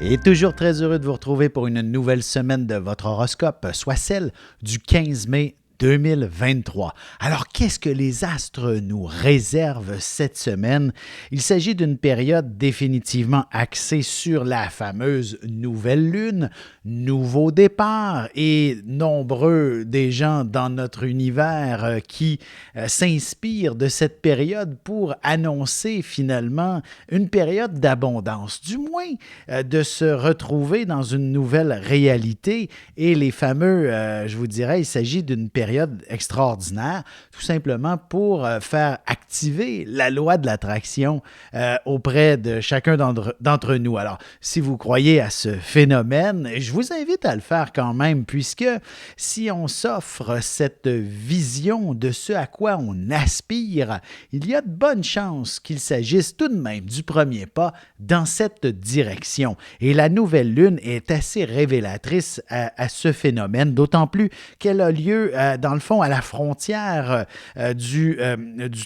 Et toujours très heureux de vous retrouver pour une nouvelle semaine de votre horoscope, soit celle du 15 mai 2023. Alors, qu'est-ce que les astres nous réservent cette semaine? Il s'agit d'une période définitivement axée sur la fameuse nouvelle lune, nouveau départ et nombreux des gens dans notre univers qui s'inspirent de cette période pour annoncer finalement une période d'abondance, du moins de se retrouver dans une nouvelle réalité et les fameux, je vous dirais, il s'agit d'une période extraordinaire, tout simplement pour faire activer la loi de l'attraction auprès de chacun d'entre nous. Alors, si vous croyez à ce phénomène, je vous invite à le faire quand même, puisque si on s'offre cette vision de ce à quoi on aspire, il y a de bonnes chances qu'il s'agisse tout de même du premier pas dans cette direction. Et la nouvelle lune est assez révélatrice à ce phénomène, d'autant plus qu'elle a lieu dans le fond, à la frontière du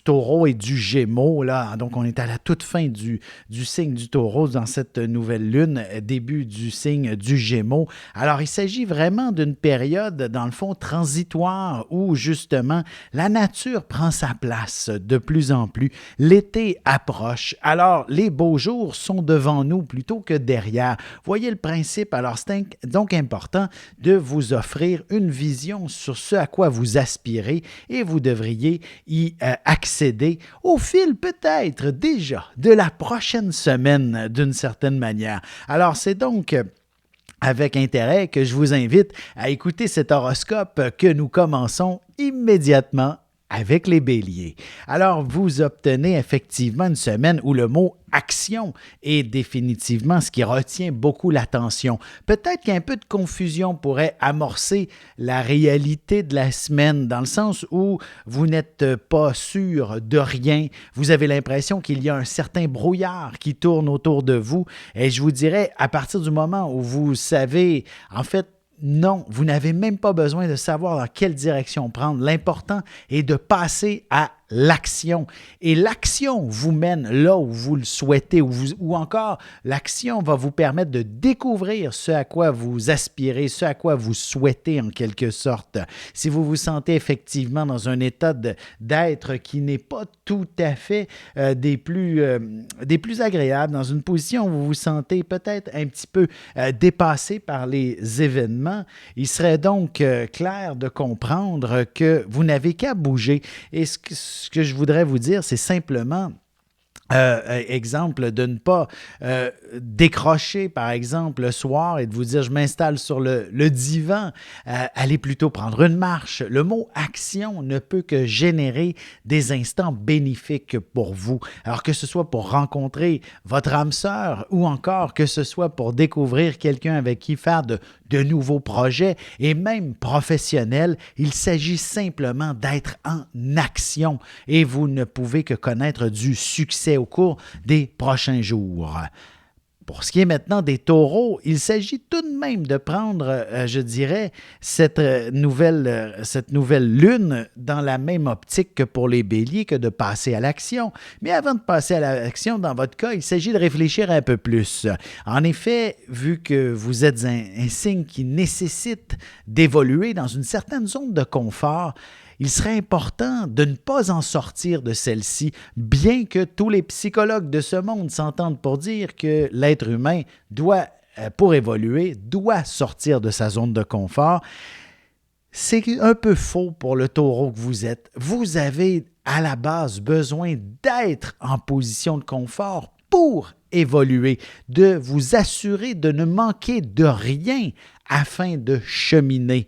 taureau et du gémeaux. Là. Donc, on est à la toute fin du signe du taureau dans cette nouvelle lune, début du signe du gémeaux. Alors, il s'agit vraiment d'une période, dans le fond, transitoire où, justement, la nature prend sa place de plus en plus. L'été approche. Alors, les beaux jours sont devant nous plutôt que derrière. Voyez le principe. Alors, c'est donc important de vous offrir une vision sur ce à quoi vous aspirez et vous devriez y accéder au fil peut-être déjà de la prochaine semaine d'une certaine manière. Alors c'est donc avec intérêt que je vous invite à écouter cet horoscope que nous commençons immédiatement avec les béliers. Alors, vous obtenez effectivement une semaine où le mot action est définitivement ce qui retient beaucoup l'attention. Peut-être qu'un peu de confusion pourrait amorcer la réalité de la semaine, dans le sens où vous n'êtes pas sûr de rien. Vous avez l'impression qu'il y a un certain brouillard qui tourne autour de vous. Et je vous dirais, à partir du moment où vous savez, en fait, non, vous n'avez même pas besoin de savoir dans quelle direction prendre. L'important est de passer à l'action. Et l'action vous mène là où vous le souhaitez ou encore l'action va vous permettre de découvrir ce à quoi vous aspirez, ce à quoi vous souhaitez en quelque sorte. Si vous vous sentez effectivement dans un état d'être qui n'est pas tout à fait des plus agréables, dans une position où vous vous sentez peut-être un petit peu dépassé par les événements, il serait donc clair de comprendre que vous n'avez qu'à bouger. Et ce que je voudrais vous dire, c'est simplement exemple, de ne pas décrocher, par exemple, le soir et de vous dire « je m'installe sur le divan », allez plutôt prendre une marche. Le mot « action » ne peut que générer des instants bénéfiques pour vous. Alors que ce soit pour rencontrer votre âme sœur ou encore que ce soit pour découvrir quelqu'un avec qui faire de nouveaux projets et même professionnels, il s'agit simplement d'être en action et vous ne pouvez que connaître du succès au cours des prochains jours. Pour ce qui est maintenant des taureaux, il s'agit tout de même de prendre, je dirais, cette nouvelle lune dans la même optique que pour les béliers, que de passer à l'action. Mais avant de passer à l'action, dans votre cas, il s'agit de réfléchir un peu plus. En effet, vu que vous êtes un signe qui nécessite d'évoluer dans une certaine zone de confort, il serait important de ne pas en sortir de celle-ci, bien que tous les psychologues de ce monde s'entendent pour dire que l'être humain doit, pour évoluer, doit sortir de sa zone de confort. C'est un peu faux pour le taureau que vous êtes. Vous avez à la base besoin d'être en position de confort pour évoluer, de vous assurer de ne manquer de rien afin de cheminer.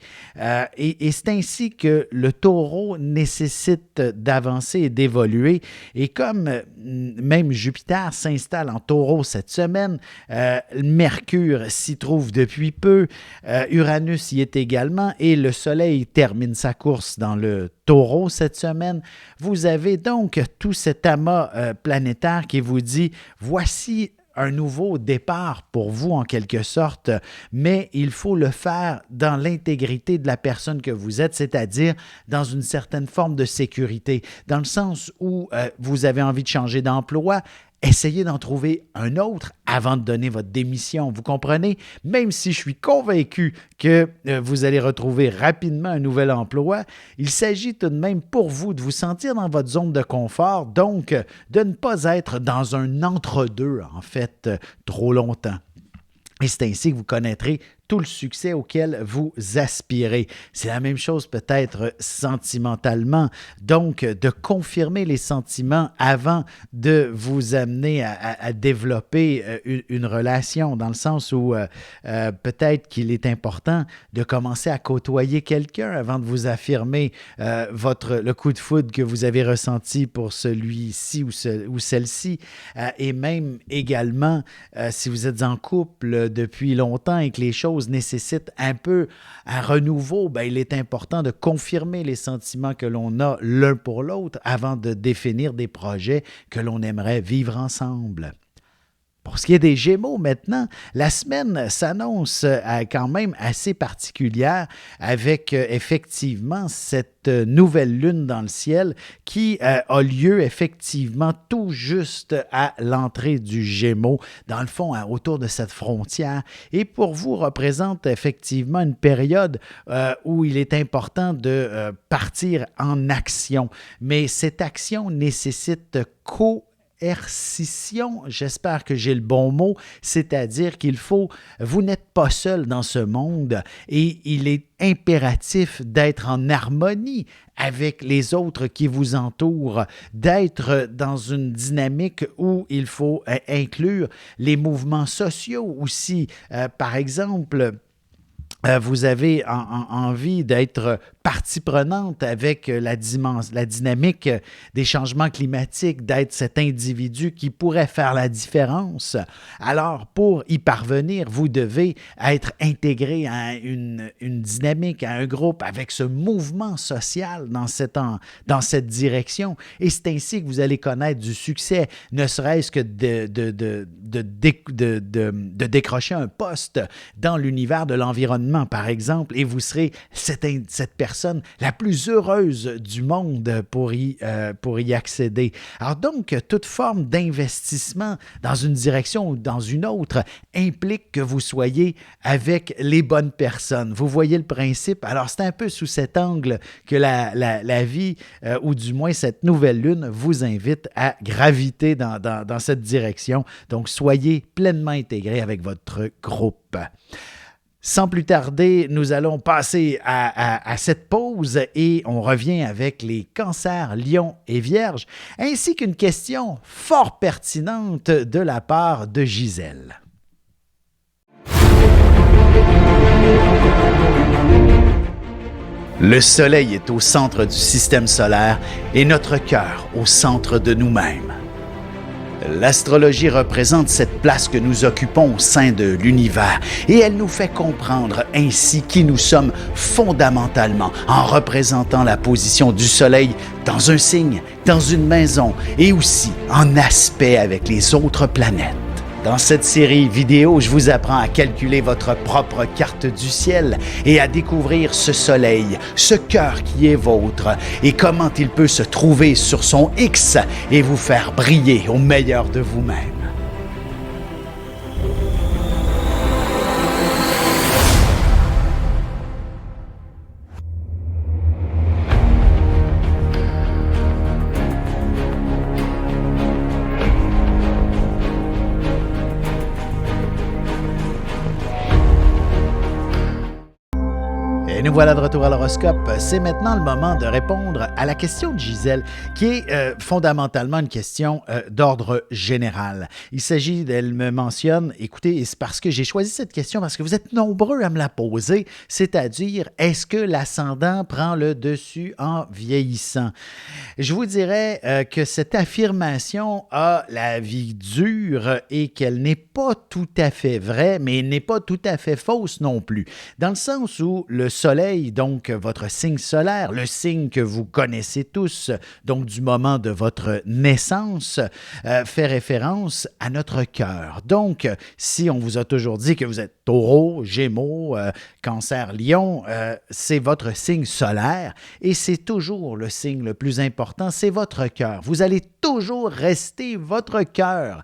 Et c'est ainsi que le taureau nécessite d'avancer et d'évoluer. Et comme même Jupiter s'installe en taureau cette semaine, Mercure s'y trouve depuis peu, Uranus y est également, et le Soleil termine sa course dans le taureau cette semaine. Vous avez donc tout cet amas planétaire qui vous dit « voici un nouveau départ pour vous en quelque sorte, mais il faut le faire dans l'intégrité de la personne que vous êtes, c'est-à-dire dans une certaine forme de sécurité, dans le sens où vous avez envie de changer d'emploi. essayez d'en trouver un autre avant de donner votre démission. Vous comprenez? Même si je suis convaincu que vous allez retrouver rapidement un nouvel emploi, il s'agit tout de même pour vous de vous sentir dans votre zone de confort, donc de ne pas être dans un entre-deux, en fait, trop longtemps. Et c'est ainsi que vous connaîtrez tout le succès auquel vous aspirez. C'est la même chose peut-être sentimentalement. Donc, de confirmer les sentiments avant de vous amener à développer une relation, dans le sens où peut-être qu'il est important de commencer à côtoyer quelqu'un avant de vous affirmer le coup de foudre que vous avez ressenti pour celui-ci ou celle-ci. Et même également, si vous êtes en couple depuis longtemps et que les choses nécessitent un peu un renouveau, bien, il est important de confirmer les sentiments que l'on a l'un pour l'autre avant de définir des projets que l'on aimerait vivre ensemble. Pour ce qui est des Gémeaux maintenant, la semaine s'annonce quand même assez particulière avec effectivement cette nouvelle lune dans le ciel qui a lieu effectivement tout juste à l'entrée du Gémeaux, dans le fond autour de cette frontière, et pour vous représente effectivement une période où il est important de partir en action. Mais cette action nécessite coercition, j'espère que j'ai le bon mot, c'est-à-dire vous n'êtes pas seul dans ce monde et il est impératif d'être en harmonie avec les autres qui vous entourent, d'être dans une dynamique où il faut inclure les mouvements sociaux aussi. Par exemple, vous avez envie d'être partie prenante avec la dynamique des changements climatiques, d'être cet individu qui pourrait faire la différence. Alors, pour y parvenir, vous devez être intégré à une dynamique, à un groupe, avec ce mouvement social dans cette direction. Et c'est ainsi que vous allez connaître du succès, ne serait-ce que de décrocher un poste dans l'univers de l'environnement, par exemple, et vous serez cette personne la plus heureuse du monde pour y accéder. Alors donc, toute forme d'investissement dans une direction ou dans une autre implique que vous soyez avec les bonnes personnes. Vous voyez le principe? Alors, c'est un peu sous cet angle que la vie, ou du moins cette nouvelle lune, vous invite à graviter dans cette direction. Donc, soyez pleinement intégrés avec votre groupe. Sans plus tarder, nous allons passer à cette pause et on revient avec les cancers, lions et vierges, ainsi qu'une question fort pertinente de la part de Gisèle. Le soleil est au centre du système solaire et notre cœur au centre de nous-mêmes. L'astrologie représente cette place que nous occupons au sein de l'univers et elle nous fait comprendre ainsi qui nous sommes fondamentalement en représentant la position du soleil dans un signe, dans une maison et aussi en aspect avec les autres planètes. Dans cette série vidéo, je vous apprends à calculer votre propre carte du ciel et à découvrir ce soleil, ce cœur qui est vôtre et comment il peut se trouver sur son X et vous faire briller au meilleur de vous-même. Et nous voilà de retour à l'horoscope. C'est maintenant le moment de répondre à la question de Gisèle, qui est fondamentalement une question d'ordre général. Il s'agit, elle me mentionne, écoutez, c'est parce que j'ai choisi cette question, parce que vous êtes nombreux à me la poser, c'est-à-dire, est-ce que l'ascendant prend le dessus en vieillissant? Je vous dirais que cette affirmation a la vie dure et qu'elle n'est pas tout à fait vraie, mais n'est pas tout à fait fausse non plus, dans le sens où le soleil soleil, donc votre signe solaire, le signe que vous connaissez tous, donc du moment de votre naissance, fait référence à notre cœur. Donc, si on vous a toujours dit que vous êtes Taureau, Gémeaux, Cancer, Lion, c'est votre signe solaire et c'est toujours le signe le plus important, c'est votre cœur. Vous allez toujours rester votre cœur.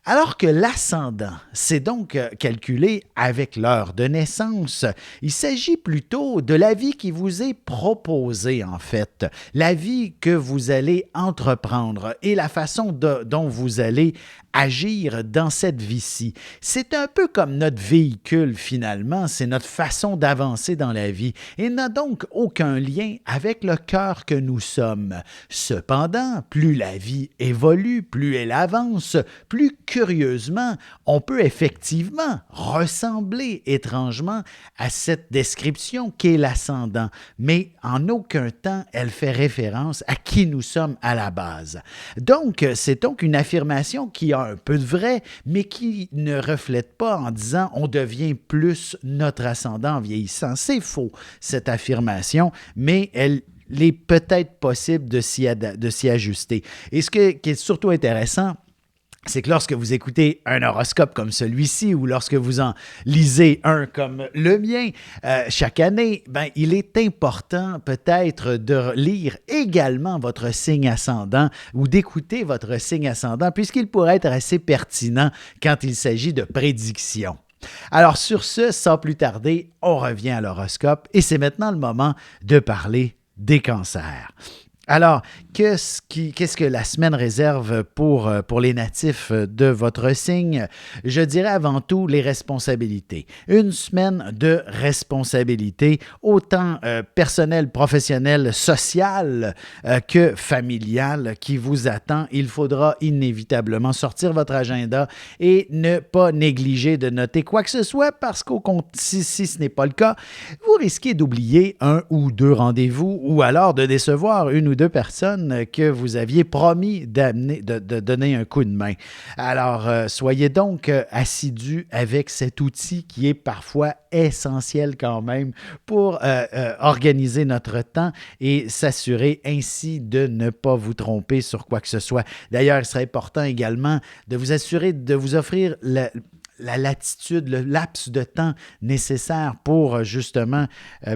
Alors que l'ascendant, c'est donc calculé avec l'heure de naissance. Il s'agit plutôt de la vie qui vous est proposée, en fait, la vie que vous allez entreprendre et la façon dont vous allez agir dans cette vie-ci. C'est un peu comme notre véhicule, finalement, c'est notre façon d'avancer dans la vie et n'a donc aucun lien avec le cœur que nous sommes. Cependant, plus la vie évolue, plus elle avance, plus curieusement, on peut effectivement ressembler étrangement à cette description qu'est l'ascendant, mais en aucun temps elle fait référence à qui nous sommes à la base. Donc, c'est donc une affirmation qui a un peu de vrai, mais qui ne reflète pas en disant on devient plus notre ascendant en vieillissant. C'est faux, cette affirmation, mais elle est peut-être possible de s'y ajuster. Et ce qui est surtout intéressant, c'est que lorsque vous écoutez un horoscope comme celui-ci ou lorsque vous en lisez un comme le mien chaque année, il est important peut-être de lire également votre signe ascendant ou d'écouter votre signe ascendant puisqu'il pourrait être assez pertinent quand il s'agit de prédictions. Alors sur ce, sans plus tarder, on revient à l'horoscope et c'est maintenant le moment de parler des cancers. Alors, qu'est-ce que la semaine réserve pour les natifs de votre signe? Je dirais avant tout les responsabilités. Une semaine de responsabilités, autant personnelle, professionnelle, sociale que familiale qui vous attend. Il faudra inévitablement sortir votre agenda et ne pas négliger de noter quoi que ce soit parce qu'au compte, si ce n'est pas le cas, vous risquez d'oublier un ou deux rendez-vous ou alors de décevoir une ou deux personnes que vous aviez promis de donner un coup de main. Alors, soyez donc assidus avec cet outil qui est parfois essentiel quand même pour organiser notre temps et s'assurer ainsi de ne pas vous tromper sur quoi que ce soit. D'ailleurs, il serait important également de vous assurer de vous offrir la latitude, le laps de temps nécessaire pour justement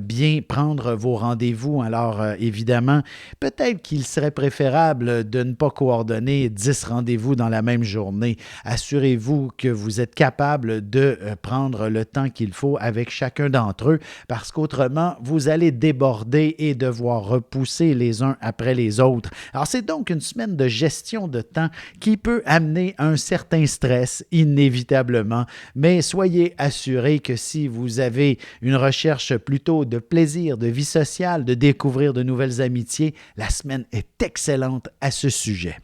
bien prendre vos rendez-vous. Alors évidemment, peut-être qu'il serait préférable de ne pas coordonner 10 rendez-vous dans la même journée. Assurez-vous que vous êtes capable de prendre le temps qu'il faut avec chacun d'entre eux parce qu'autrement, vous allez déborder et devoir repousser les uns après les autres. Alors c'est donc une semaine de gestion de temps qui peut amener un certain stress inévitablement. Mais soyez assurés que si vous avez une recherche plutôt de plaisir, de vie sociale, de découvrir de nouvelles amitiés, la semaine est excellente à ce sujet.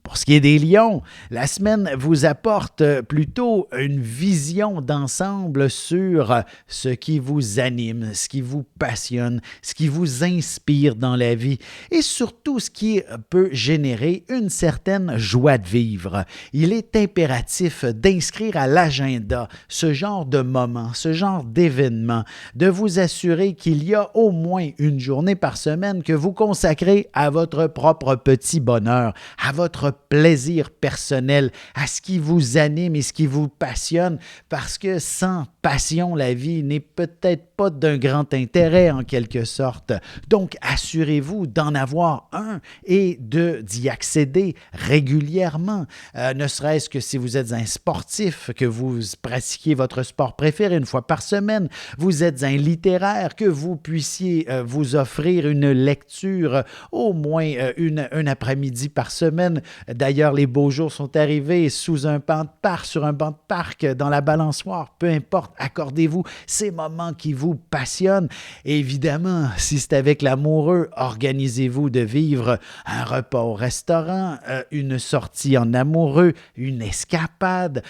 Pour ce qui est des lions, la semaine vous apporte plutôt une vision d'ensemble sur ce qui vous anime, ce qui vous passionne, ce qui vous inspire dans la vie et surtout ce qui peut générer une certaine joie de vivre. Il est impératif d'inscrire à l'agenda ce genre de moment, ce genre d'événement, de vous assurer qu'il y a au moins une journée par semaine que vous consacrez à votre propre petit bonheur, à votre plaisir personnel, à ce qui vous anime et ce qui vous passionne, parce que sans passion, la vie n'est peut-être pas d'un grand intérêt en quelque sorte. Donc, assurez-vous d'en avoir un et d'y accéder régulièrement, ne serait-ce que si vous êtes un sportif, que vous pratiquiez votre sport préféré une fois par semaine, vous êtes un littéraire, que vous puissiez vous offrir une lecture au moins un après-midi par semaine. D'ailleurs, les beaux jours sont arrivés sous un banc de parc, sur un banc de parc, dans la balançoire, peu importe, accordez-vous ces moments qui vous passionnent. Et évidemment, si c'est avec l'amoureux, organisez-vous de vivre un repas au restaurant, une sortie en amoureux, une escapade,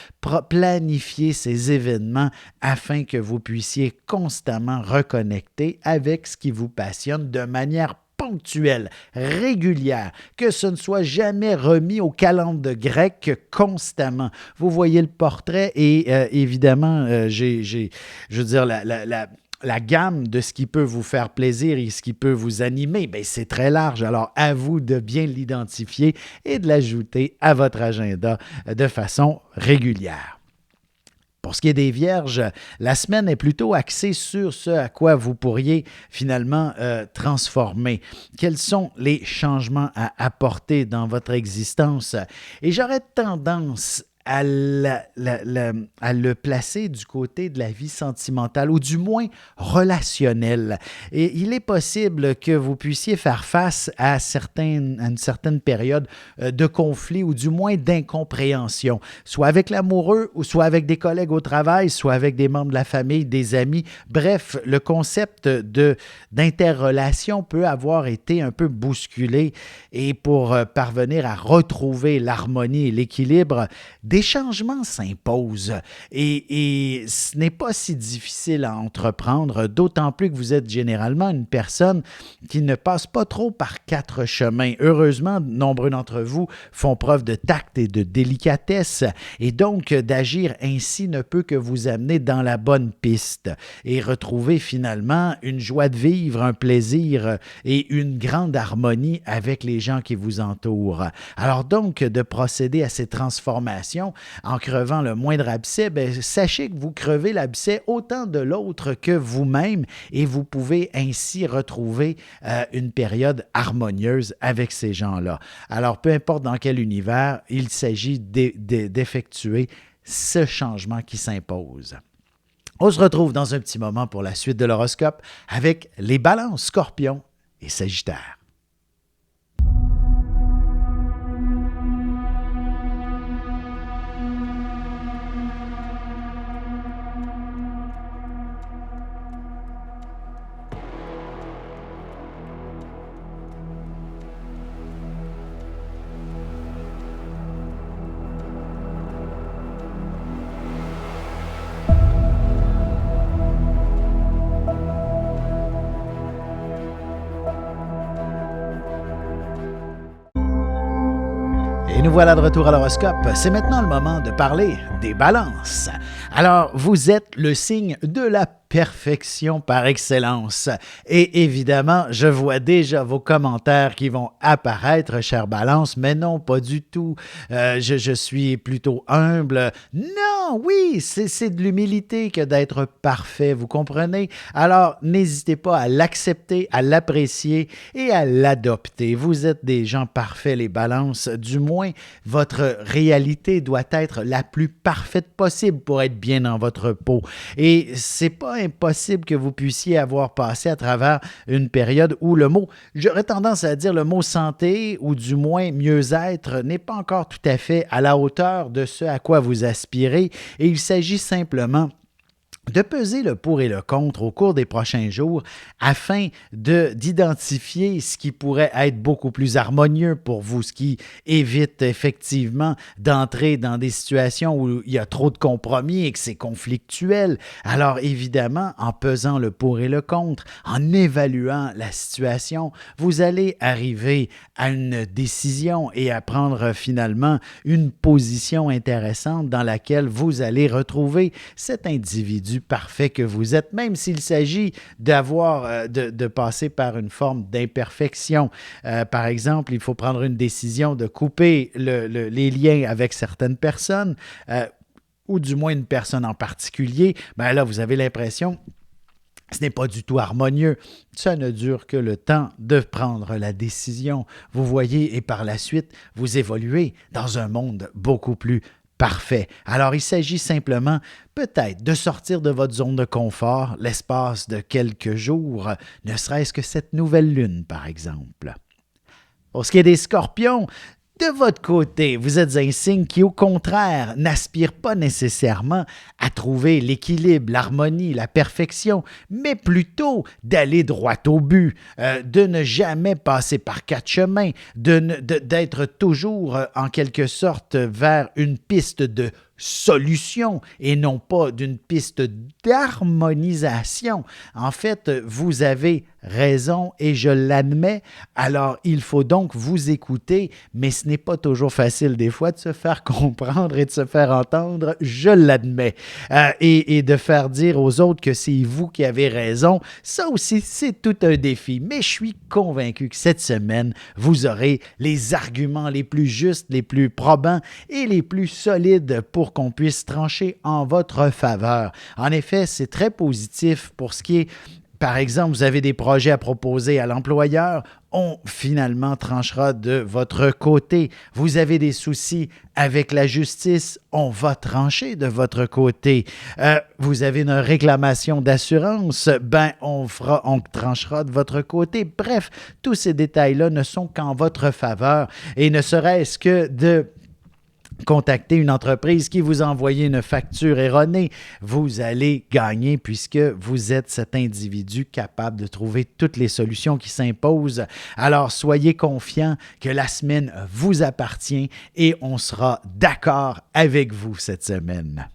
planifiez ces événements afin que vous puissiez constamment reconnecter avec ce qui vous passionne de manière ponctuelle, régulière, que ce ne soit jamais remis au calendrier grec constamment. Vous voyez le portrait et évidemment, je veux dire, la gamme de ce qui peut vous faire plaisir et ce qui peut vous animer, bien, c'est très large. Alors, à vous de bien l'identifier et de l'ajouter à votre agenda de façon régulière. Pour ce qui est des vierges, la semaine est plutôt axée sur ce à quoi vous pourriez finalement transformer. Quels sont les changements à apporter dans votre existence? Et j'aurais tendance à le placer du côté de la vie sentimentale ou du moins relationnelle. Et il est possible que vous puissiez faire face à une certaine période de conflit ou du moins d'incompréhension, soit avec l'amoureux ou soit avec des collègues au travail, soit avec des membres de la famille, des amis. Bref, le concept d'interrelation peut avoir été un peu bousculé et pour parvenir à retrouver l'harmonie et l'équilibre, des changements s'imposent et ce n'est pas si difficile à entreprendre, d'autant plus que vous êtes généralement une personne qui ne passe pas trop par quatre chemins. Heureusement, nombreux d'entre vous font preuve de tact et de délicatesse et donc d'agir ainsi ne peut que vous amener dans la bonne piste et retrouver finalement une joie de vivre, un plaisir et une grande harmonie avec les gens qui vous entourent. Alors donc, de procéder à ces transformations en crevant le moindre abcès, bien, sachez que vous crevez l'abcès autant de l'autre que vous-même et vous pouvez ainsi retrouver une période harmonieuse avec ces gens-là. Alors, peu importe dans quel univers, il s'agit d'effectuer ce changement qui s'impose. On se retrouve dans un petit moment pour la suite de l'horoscope avec les balances Scorpion et Sagittaire. Et nous voilà de retour à l'horoscope. C'est maintenant le moment de parler des balances. Alors, vous êtes le signe de la perfection par excellence. Et évidemment, je vois déjà vos commentaires qui vont apparaître, chère Balance, mais non, pas du tout. Je suis plutôt humble. Non, oui, c'est de l'humilité que d'être parfait, vous comprenez? Alors, n'hésitez pas à l'accepter, à l'apprécier et à l'adopter. Vous êtes des gens parfaits, les Balances. Du moins, votre réalité doit être la plus parfaite possible pour être bien dans votre peau. Et c'est pas impossible que vous puissiez avoir passé à travers une période où j'aurais tendance à dire le mot santé ou du moins mieux-être n'est pas encore tout à fait à la hauteur de ce à quoi vous aspirez et il s'agit simplement de peser le pour et le contre au cours des prochains jours afin d'identifier ce qui pourrait être beaucoup plus harmonieux pour vous, ce qui évite effectivement d'entrer dans des situations où il y a trop de compromis et que c'est conflictuel. Alors évidemment, en pesant le pour et le contre, en évaluant la situation, vous allez arriver à une décision et à prendre finalement une position intéressante dans laquelle vous allez retrouver cet individu parfait que vous êtes, même s'il s'agit de passer par une forme d'imperfection. Par exemple, il faut prendre une décision de couper les liens avec certaines personnes, ou du moins une personne en particulier. Bien là, vous avez l'impression ce n'est pas du tout harmonieux. Ça ne dure que le temps de prendre la décision. Vous voyez, et par la suite, vous évoluez dans un monde beaucoup plus parfait. Alors, il s'agit simplement peut-être de sortir de votre zone de confort l'espace de quelques jours, ne serait-ce que cette nouvelle lune, par exemple. Pour ce qui est des scorpions, de votre côté, vous êtes un signe qui, au contraire, n'aspire pas nécessairement à trouver l'équilibre, l'harmonie, la perfection, mais plutôt d'aller droit au but, de ne jamais passer par quatre chemins, d'être toujours, en quelque sorte, vers une piste de solution et non pas d'une piste d'harmonisation. En fait, vous avez raison et je l'admets. Alors, il faut donc vous écouter, mais ce n'est pas toujours facile des fois de se faire comprendre et de se faire entendre, je l'admets. Et de faire dire aux autres que c'est vous qui avez raison, ça aussi, c'est tout un défi. Mais je suis convaincu que cette semaine, vous aurez les arguments les plus justes, les plus probants et les plus solides pour qu'on puisse trancher en votre faveur. En effet, c'est très positif pour ce qui est, par exemple, vous avez des projets à proposer à l'employeur, on finalement tranchera de votre côté. Vous avez des soucis avec la justice, on va trancher de votre côté. Vous avez une réclamation d'assurance, on tranchera de votre côté. Bref, tous ces détails-là ne sont qu'en votre faveur et ne serait-ce que de contacter une entreprise qui vous a envoyé une facture erronée, vous allez gagner puisque vous êtes cet individu capable de trouver toutes les solutions qui s'imposent. Alors, soyez confiants que la semaine vous appartient et on sera d'accord avec vous cette semaine.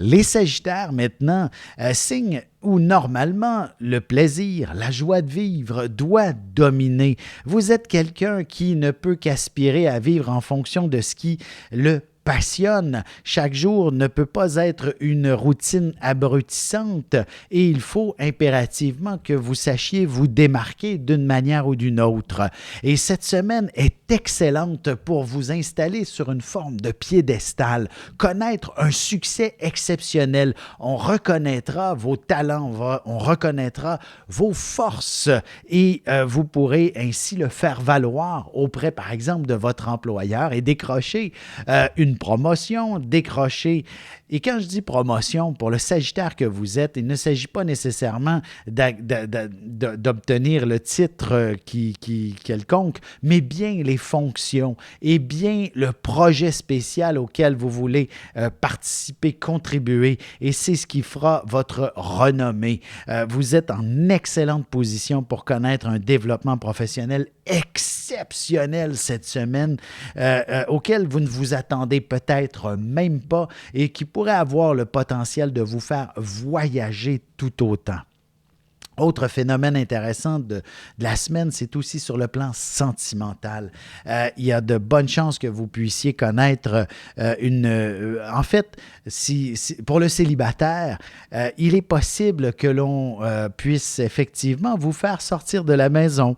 Les Sagittaires, maintenant, signe où normalement le plaisir, la joie de vivre doit dominer. Vous êtes quelqu'un qui ne peut qu'aspirer à vivre en fonction de ce qui le passionne. Chaque jour ne peut pas être une routine abrutissante et il faut impérativement que vous sachiez vous démarquer d'une manière ou d'une autre. Et cette semaine est excellente pour vous installer sur une forme de piédestal, connaître un succès exceptionnel. On reconnaîtra vos talents, on reconnaîtra vos forces et vous pourrez ainsi le faire valoir auprès, par exemple, de votre employeur et décrocher une promotion, décrocher. Et quand je dis promotion, pour le Sagittaire que vous êtes, il ne s'agit pas nécessairement d'obtenir le titre quelconque, mais bien les fonctions et bien le projet spécial auquel vous voulez participer, contribuer. Et c'est ce qui fera votre renommée. Vous êtes en excellente position pour connaître un développement professionnel exceptionnel cette semaine, auquel vous ne vous attendez peut-être même pas et qui pourrait avoir le potentiel de vous faire voyager tout autant. Autre phénomène intéressant de la semaine, c'est aussi sur le plan sentimental. Il y a de bonnes chances que vous puissiez connaître en fait, pour le célibataire, il est possible que l'on puisse effectivement vous faire sortir de la maison,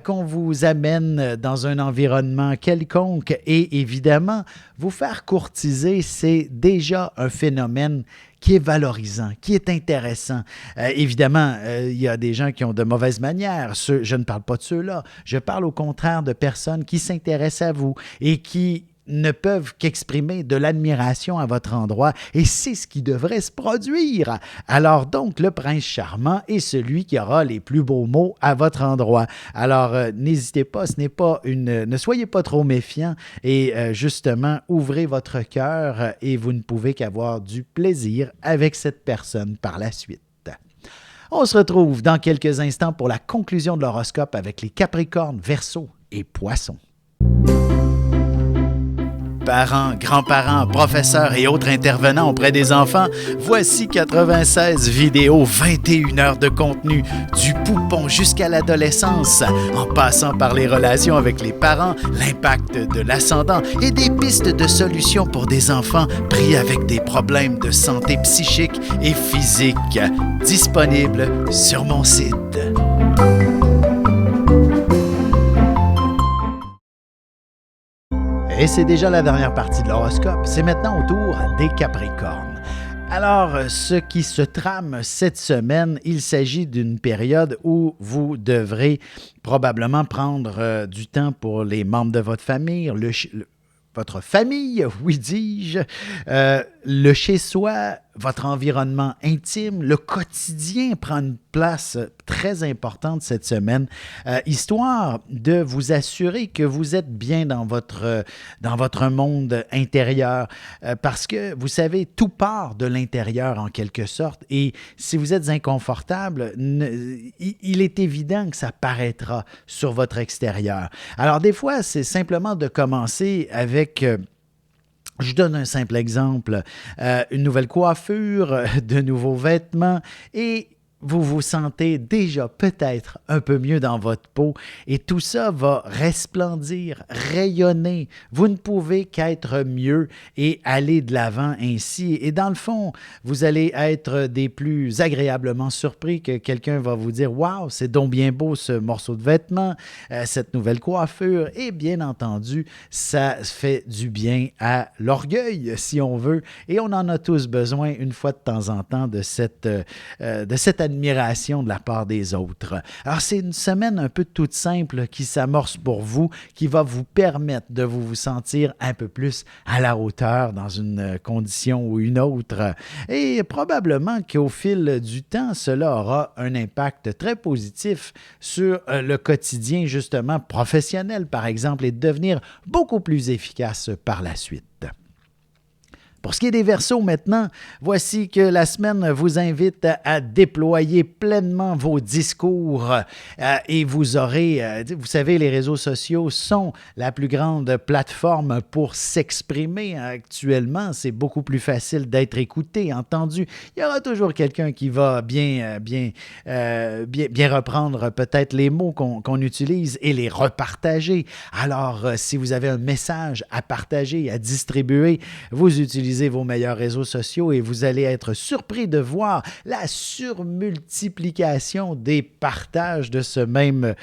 qu'on vous amène dans un environnement quelconque et évidemment, vous faire courtiser, c'est déjà un phénomène qui est valorisant, qui est intéressant. Évidemment, il y a des gens qui ont de mauvaises manières. Je ne parle pas de ceux-là. Je parle au contraire de personnes qui s'intéressent à vous et qui ne peuvent qu'exprimer de l'admiration à votre endroit et c'est ce qui devrait se produire. Alors donc, le prince charmant est celui qui aura les plus beaux mots à votre endroit. Alors, n'hésitez pas, ne soyez pas trop méfiants et justement, ouvrez votre cœur et vous ne pouvez qu'avoir du plaisir avec cette personne par la suite. On se retrouve dans quelques instants pour la conclusion de l'horoscope avec les Capricornes, Verseaux et Poissons. Parents, grands-parents, professeurs et autres intervenants auprès des enfants, voici 96 vidéos, 21 heures de contenu, du poupon jusqu'à l'adolescence, en passant par les relations avec les parents, l'impact de l'ascendant et des pistes de solutions pour des enfants pris avec des problèmes de santé psychique et physique. Disponible sur mon site. Et c'est déjà la dernière partie de l'horoscope. C'est maintenant au tour des Capricornes. Alors, ce qui se trame cette semaine, il s'agit d'une période où vous devrez probablement prendre du temps pour les membres de votre famille, votre famille, oui dis-je, le chez-soi, votre environnement intime, le quotidien prend une place très importante cette semaine, histoire de vous assurer que vous êtes bien dans votre monde intérieur, parce que vous savez, tout part de l'intérieur en quelque sorte, et si vous êtes inconfortable, il est évident que ça paraîtra sur votre extérieur. Alors des fois, c'est simplement de commencer avec Je donne un simple exemple, une nouvelle coiffure, de nouveaux vêtements et vous vous sentez déjà peut-être un peu mieux dans votre peau et tout ça va resplendir, rayonner. Vous ne pouvez qu'être mieux et aller de l'avant ainsi. Et dans le fond, vous allez être des plus agréablement surpris que quelqu'un va vous dire « Wow, c'est donc bien beau ce morceau de vêtement, cette nouvelle coiffure. » Et bien entendu, ça fait du bien à l'orgueil, si on veut. Et on en a tous besoin une fois de temps en temps de cette admiration de la part des autres. Alors, c'est une semaine un peu toute simple qui s'amorce pour vous, qui va vous permettre de vous sentir un peu plus à la hauteur dans une condition ou une autre. Et probablement qu'au fil du temps, cela aura un impact très positif sur le quotidien, justement, professionnel, par exemple, et de devenir beaucoup plus efficace par la suite. Pour ce qui est des Verseaux maintenant, voici que la semaine vous invite à déployer pleinement vos discours et vous aurez, vous savez, les réseaux sociaux sont la plus grande plateforme pour s'exprimer actuellement. C'est beaucoup plus facile d'être écouté, entendu. Il y aura toujours quelqu'un qui va bien reprendre peut-être les mots qu'on utilise et les repartager. Alors, si vous avez un message à partager, à distribuer, vous utilisez vos meilleurs réseaux sociaux et vous allez être surpris de voir la surmultiplication des partages de ce même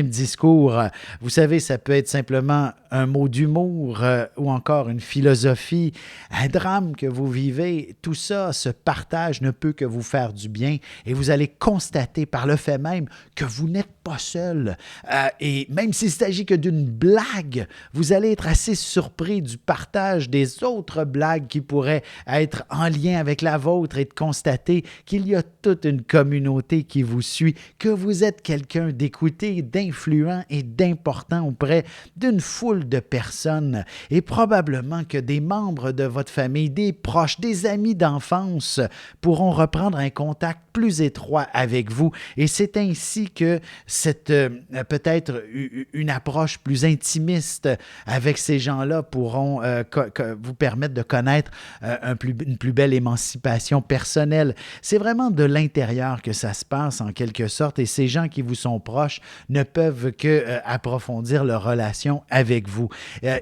discours. Vous savez, ça peut être simplement un mot d'humour ou encore une philosophie, un drame que vous vivez. Tout ça, ce partage ne peut que vous faire du bien et vous allez constater par le fait même que vous n'êtes pas seul. Et même s'il ne s'agit que d'une blague, vous allez être assez surpris du partage des autres blagues qui pourraient être en lien avec la vôtre et de constater qu'il y a toute une communauté qui vous suit, que vous êtes quelqu'un d'écouté, d'influent et d'important auprès d'une foule de personnes et probablement que des membres de votre famille, des proches, des amis d'enfance pourront reprendre un contact plus étroit avec vous et c'est ainsi que cette peut-être une approche plus intimiste avec ces gens-là pourront vous permettre de connaître une plus belle émancipation personnelle. C'est vraiment de l'intérieur que ça se passe en quelque sorte et ces gens qui vous sont proches ne peuvent que approfondir leur relation avec vous.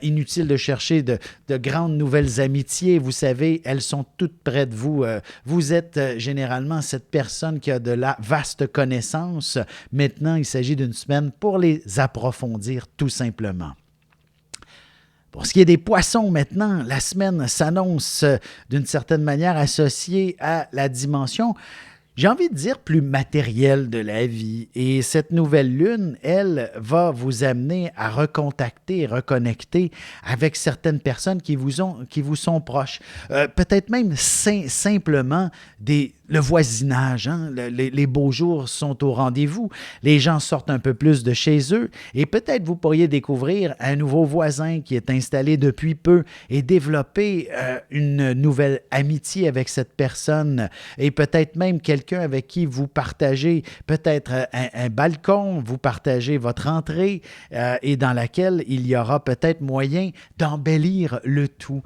Inutile de chercher de grandes nouvelles amitiés. Vous savez, elles sont toutes près de vous. Vous êtes généralement cette personne qui a de la vaste connaissance. Maintenant, il s'agit d'une semaine pour les approfondir tout simplement. Pour ce qui est des poissons maintenant, la semaine s'annonce d'une certaine manière associée à la dimension, j'ai envie de dire, plus matérielle de la vie. Et cette nouvelle lune, elle, va vous amener à recontacter et reconnecter avec certaines personnes qui vous sont proches. Peut-être même simplement le voisinage. Hein? Les beaux jours sont au rendez-vous. Les gens sortent un peu plus de chez eux et peut-être vous pourriez découvrir un nouveau voisin qui est installé depuis peu et développer une nouvelle amitié avec cette personne et peut-être même quelqu'un avec qui vous partagez peut-être un balcon, vous partagez votre entrée et dans laquelle il y aura peut-être moyen d'embellir le tout.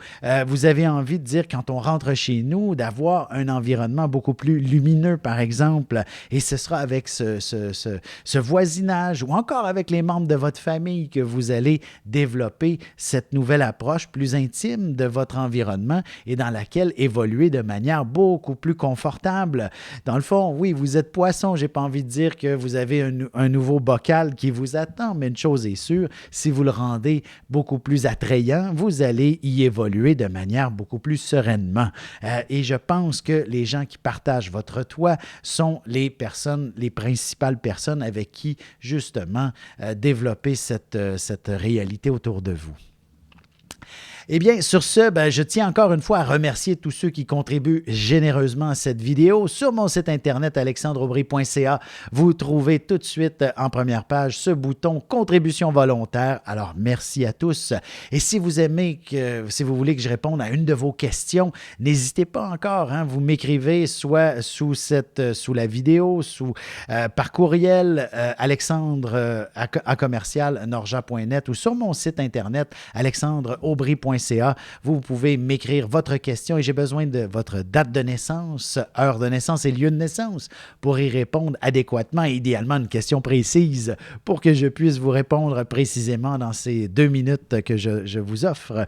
Vous avez envie de dire quand on rentre chez nous d'avoir un environnement beaucoup plus lumineux, par exemple, et ce sera avec ce voisinage ou encore avec les membres de votre famille que vous allez développer cette nouvelle approche plus intime de votre environnement et dans laquelle évoluer de manière beaucoup plus confortable. Dans le fond, oui, vous êtes poisson, j'ai pas envie de dire que vous avez un nouveau bocal qui vous attend, mais une chose est sûre, si vous le rendez beaucoup plus attrayant, vous allez y évoluer de manière beaucoup plus sereinement. Et je pense que les gens qui partagent votre toit sont les principales personnes avec qui, justement, développer cette réalité autour de vous. Eh bien, sur ce, je tiens encore une fois à remercier tous ceux qui contribuent généreusement à cette vidéo. Sur mon site internet alexandreaubry.ca, vous trouvez tout de suite en première page ce bouton contribution volontaire. Alors, merci à tous. Et si vous aimez, si vous voulez que je réponde à une de vos questions, n'hésitez pas encore. Vous m'écrivez soit sous la vidéo, par courriel alexandre à commercial norja.net ou sur mon site internet alexandreaubry.ca. Vous pouvez m'écrire votre question et j'ai besoin de votre date de naissance, heure de naissance et lieu de naissance pour y répondre adéquatement et idéalement une question précise pour que je puisse vous répondre précisément dans ces 2 minutes que je vous offre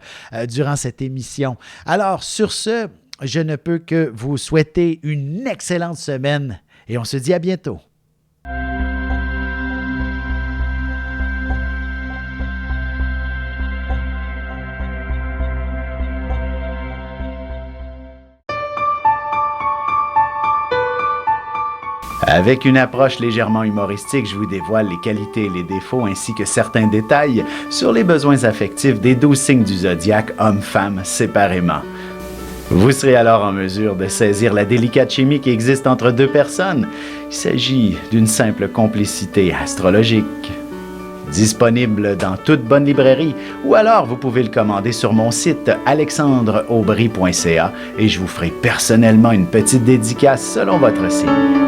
durant cette émission. Alors, sur ce, je ne peux que vous souhaiter une excellente semaine et on se dit à bientôt. Avec une approche légèrement humoristique, je vous dévoile les qualités et les défauts ainsi que certains détails sur les besoins affectifs des 12 signes du zodiaque, hommes-femmes, séparément. Vous serez alors en mesure de saisir la délicate chimie qui existe entre deux personnes. Il s'agit d'une simple complicité astrologique. Disponible dans toute bonne librairie ou alors vous pouvez le commander sur mon site alexandreaubry.ca et je vous ferai personnellement une petite dédicace selon votre signe.